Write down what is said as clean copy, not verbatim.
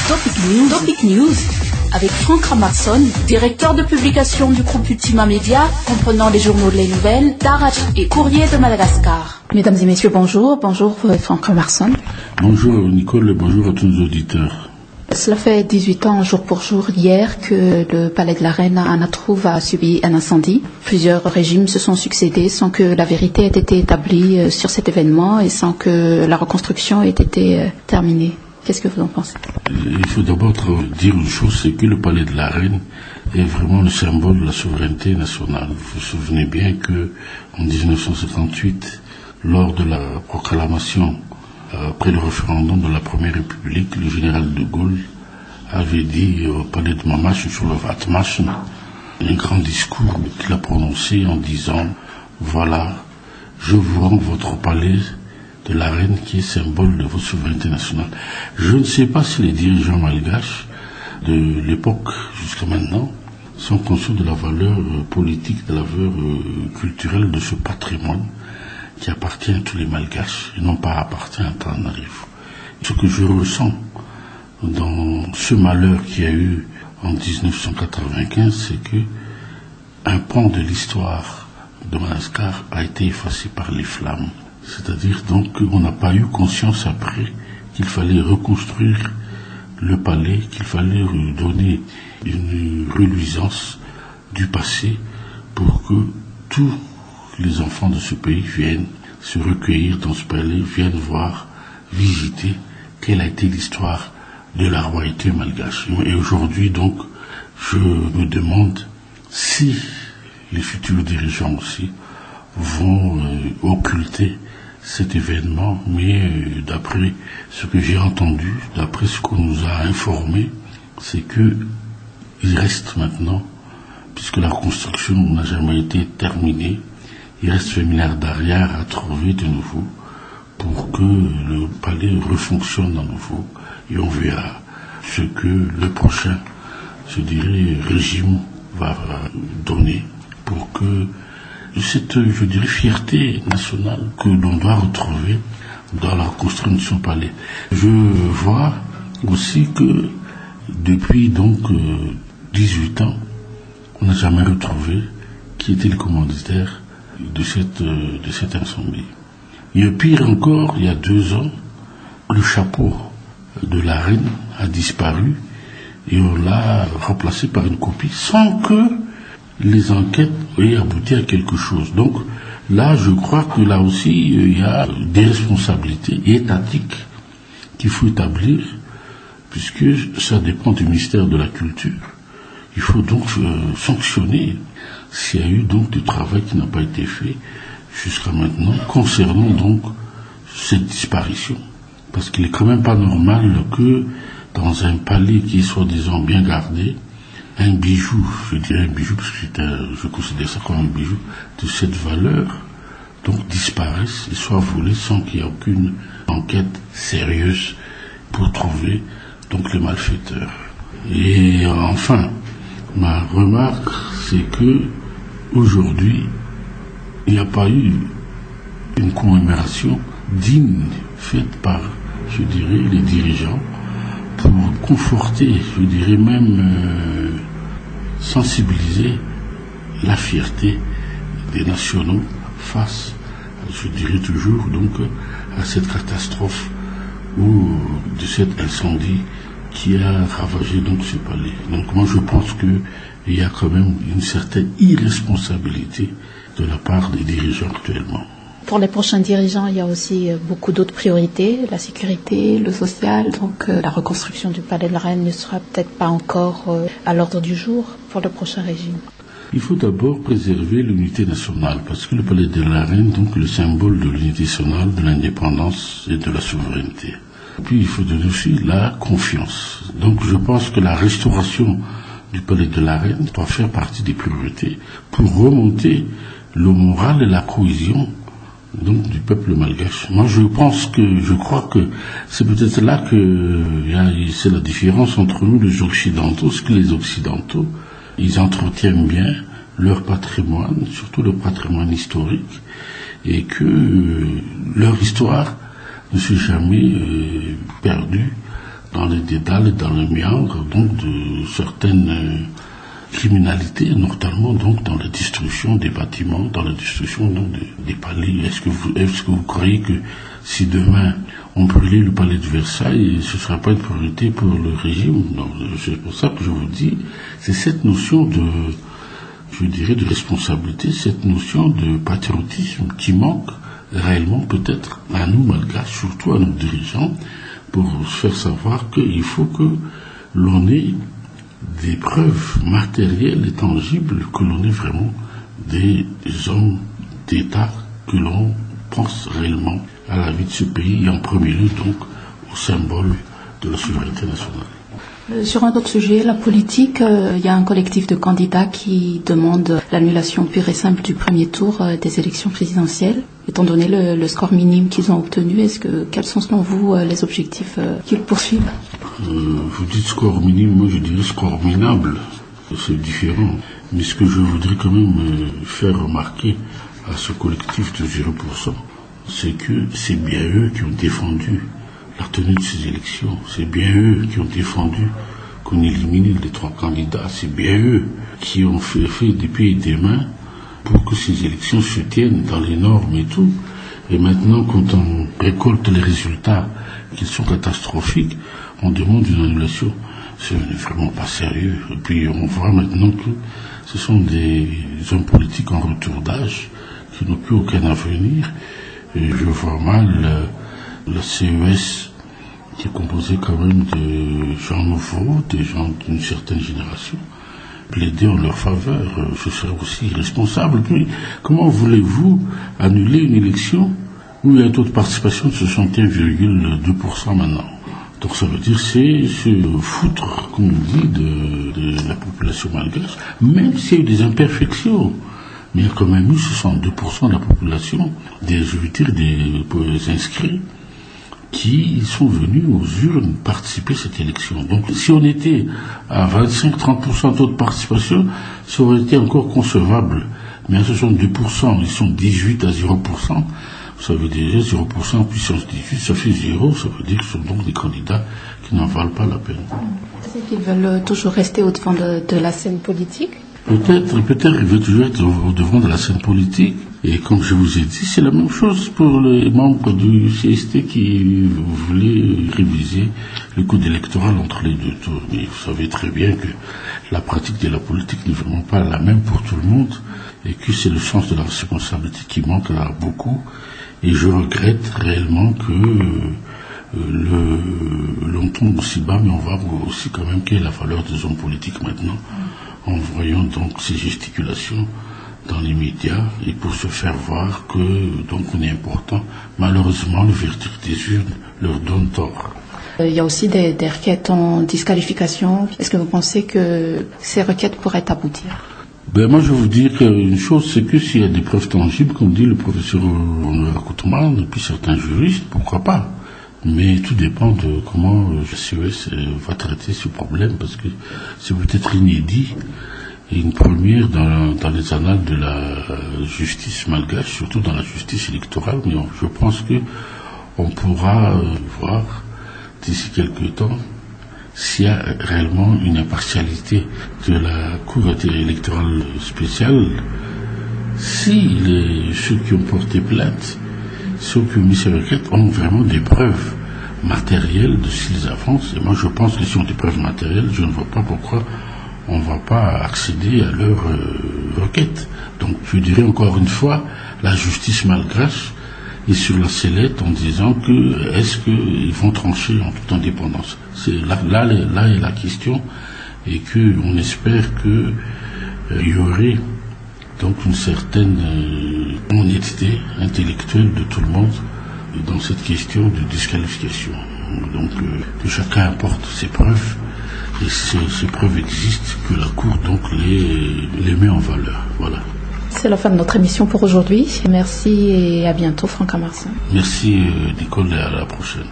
Topic News avec Franck Ramarson, directeur de publication du groupe Ultima Media, comprenant les journaux Les Nouvelles, Darach et Courrier de Madagascar. Mesdames et messieurs, bonjour. Bonjour Franck Ramarson. Bonjour Nicole et bonjour à tous nos auditeurs. Cela fait 18 ans, jour pour jour, hier, que le palais de la Reine à Anatrouv a subi un incendie. Plusieurs régimes se sont succédés sans que la vérité ait été établie sur cet événement et sans que la reconstruction ait été terminée. Qu'est-ce que vous en pensez ? Il faut d'abord dire une chose, c'est que le palais de la Reine est vraiment le symbole de la souveraineté nationale. Vous vous souvenez bien que en 1958, lors de la proclamation après le référendum de la Première République, le général de Gaulle avait dit au palais de Mamache sur le Vatmachen un grand discours qu'il a prononcé en disant « Voilà, je vous rends votre palais de la Reine qui est symbole de votre souveraineté nationale ». Je ne sais pas si les dirigeants malgaches de l'époque jusqu'à maintenant sont conscients de la valeur politique, de la valeur culturelle de ce patrimoine qui appartient à tous les Malgaches et non pas appartient à Antananarivo. Ce que je ressens dans ce malheur qu'il y a eu en 1995, c'est que un pan de l'histoire de Madagascar a été effacé par les flammes. C'est-à-dire donc qu'on n'a pas eu conscience après qu'il fallait reconstruire le palais, qu'il fallait donner une reluisance du passé pour que tous les enfants de ce pays viennent se recueillir dans ce palais, viennent voir, visiter quelle a été l'histoire de la royauté malgache. Et aujourd'hui, donc, je me demande si les futurs dirigeants aussi vont occulter cet événement, mais d'après ce que j'ai entendu, d'après ce qu'on nous a informé, c'est que il reste maintenant, puisque la reconstruction n'a jamais été terminée, il reste 20 milliards d'arrières à trouver de nouveau pour que le palais refonctionne à nouveau et on verra ce que le prochain, je dirais, régime va donner pour que cette, je dirais, fierté nationale que l'on doit retrouver dans la reconstruction du palais. Je vois aussi que depuis donc 18 ans, on n'a jamais retrouvé qui était le commanditaire de cet incendie. Et pire encore, il y a 2 ans, le chapeau de la Reine a disparu et on l'a remplacé par une copie sans que les enquêtes aient abouti à quelque chose. Donc là, je crois que là aussi, il y a des responsabilités étatiques qu'il faut établir puisque ça dépend du ministère de la Culture. Il faut donc sanctionner s'il y a eu donc du travail qui n'a pas été fait jusqu'à maintenant concernant donc cette disparition. Parce qu'il est quand même pas normal que dans un palais qui est soi-disant bien gardé, un bijou, je dirais un bijou parce que je considère ça comme un bijou de cette valeur, donc disparaisse et soit volé sans qu'il y ait aucune enquête sérieuse pour trouver donc les malfaiteurs. Et enfin, ma remarque, c'est que aujourd'hui, il n'y a pas eu une commémoration digne faite par, je dirais, les dirigeants pour conforter, je dirais même sensibiliser la fierté des nationaux face, je dirais toujours, donc, à cette catastrophe ou de cet incendie qui a ravagé donc ce palais. Donc moi je pense qu'il y a quand même une certaine irresponsabilité de la part des dirigeants actuellement. Pour les prochains dirigeants, il y a aussi beaucoup d'autres priorités, la sécurité, le social, donc la reconstruction du palais de la Reine ne sera peut-être pas encore à l'ordre du jour pour le prochain régime. Il faut d'abord préserver l'unité nationale, parce que le palais de la Reine, donc le symbole de l'unité nationale, de l'indépendance et de la souveraineté. Puis il faut donner aussi la confiance. Donc je pense que la restauration du palais de la Reine doit faire partie des priorités pour remonter le moral et la cohésion donc du peuple malgache. Moi je crois que c'est peut-être là que c'est la différence entre nous les Occidentaux, parce que les Occidentaux, ils entretiennent bien leur patrimoine, surtout leur patrimoine historique, et que leur histoire ne s'est jamais perdue dans les dédales et dans le méandre donc de certaines criminalités, notamment donc dans la destruction des bâtiments, dans la destruction donc des palais. Est-ce que vous croyez que si demain on brûlait le palais de Versailles, ce ne sera pas une priorité pour le régime? Non, c'est pour ça que je vous dis, c'est cette notion de responsabilité, cette notion de patriotisme qui manque réellement peut-être à nous malgaches, surtout à nos dirigeants, pour faire savoir qu'il faut que l'on ait des preuves matérielles et tangibles, que l'on ait vraiment des hommes d'État, que l'on pense réellement à la vie de ce pays et en premier lieu donc au symbole de la souveraineté nationale. Sur un autre sujet, la politique, il y a un collectif de candidats qui demande l'annulation pure et simple du premier tour des élections présidentielles. Étant donné le score minime qu'ils ont obtenu, quels sont selon vous les objectifs qu'ils poursuivent? Vous dites score minime, moi je dirais score minable, c'est différent. Mais ce que je voudrais quand même faire remarquer à ce collectif de 0%, c'est que c'est bien eux qui ont défendu la tenue de ces élections. C'est bien eux qui ont défendu qu'on élimine les 3 candidats. C'est bien eux qui ont fait des pieds et des mains pour que ces élections se tiennent dans les normes et tout. Et maintenant, quand on récolte les résultats qui sont catastrophiques, on demande une annulation. C'est vraiment pas sérieux. Et puis on voit maintenant que ce sont des hommes politiques en retour d'âge qui n'ont plus aucun avenir. Et je vois mal la CES, qui est composée quand même de gens nouveaux, des gens d'une certaine génération, plaider en leur faveur. Ce serait aussi irresponsable. Puis, comment voulez-vous annuler une élection où il y a un taux de participation de 61,2% maintenant? Donc ça veut dire c'est se foutre, comme on dit, de la population malgache, même s'il y a eu des imperfections. Mais il y a quand même eu 62% de la population, des inscrits, qui sont venus aux urnes participer à cette élection. Donc si on était à 25-30% de taux de participation, ça aurait été encore concevable. Mais à 62%, ils sont 18 à 0%. Vous savez déjà, 0% puissance 18, ça fait 0, ça veut dire que ce sont donc des candidats qui n'en valent pas la peine. C'est qu'ils veulent toujours rester au devant de la scène politique? Peut-être, ils veulent toujours être au devant de la scène politique. Et comme je vous ai dit, c'est la même chose pour les membres du CST qui voulaient réviser le code électoral entre les 2 tours. Mais vous savez très bien que la pratique de la politique n'est vraiment pas la même pour tout le monde et que c'est le sens de la responsabilité qui manque à beaucoup. Et je regrette réellement que l'on tombe aussi bas, mais on voit aussi quand même quelle est la valeur des hommes politiques maintenant, en voyant donc ces gesticulations dans les médias et pour se faire voir que donc on est important. Malheureusement, le verdict des urnes leur donne tort. Il y a aussi des requêtes en disqualification. Est-ce que vous pensez que ces requêtes pourraient aboutir? Moi, je vais vous dire une chose, c'est que s'il y a des preuves tangibles, comme dit le professeur Koutman, et puis certains juristes, pourquoi pas? Mais tout dépend de comment le CES va traiter ce problème, parce que c'est peut-être inédit et une première dans les annales de la justice malgache, surtout dans la justice électorale. Mais je pense que on pourra voir d'ici quelques temps s'il y a réellement une impartialité de la Cour électorale spéciale, si ceux qui ont porté plainte, ceux qui ont mis ces requêtes ont vraiment des preuves matérielles de ce qu'ils avancent. Et moi je pense que si on a des preuves matérielles, je ne vois pas pourquoi on ne va pas accéder à leurs requêtes. Donc je dirais encore une fois, la justice malgache est sur la sellette en disant que est-ce qu'ils vont trancher en toute indépendance. C'est là est la question, et qu'on espère qu'il y aurait donc une certaine honnêteté intellectuelle de tout le monde dans cette question de disqualification. Donc que chacun apporte ses preuves, et ces preuves existent, que la Cour donc les met en valeur. Voilà. C'est la fin de notre émission pour aujourd'hui. Merci et à bientôt, Franck Amarsin. Merci Nicole, et à la prochaine.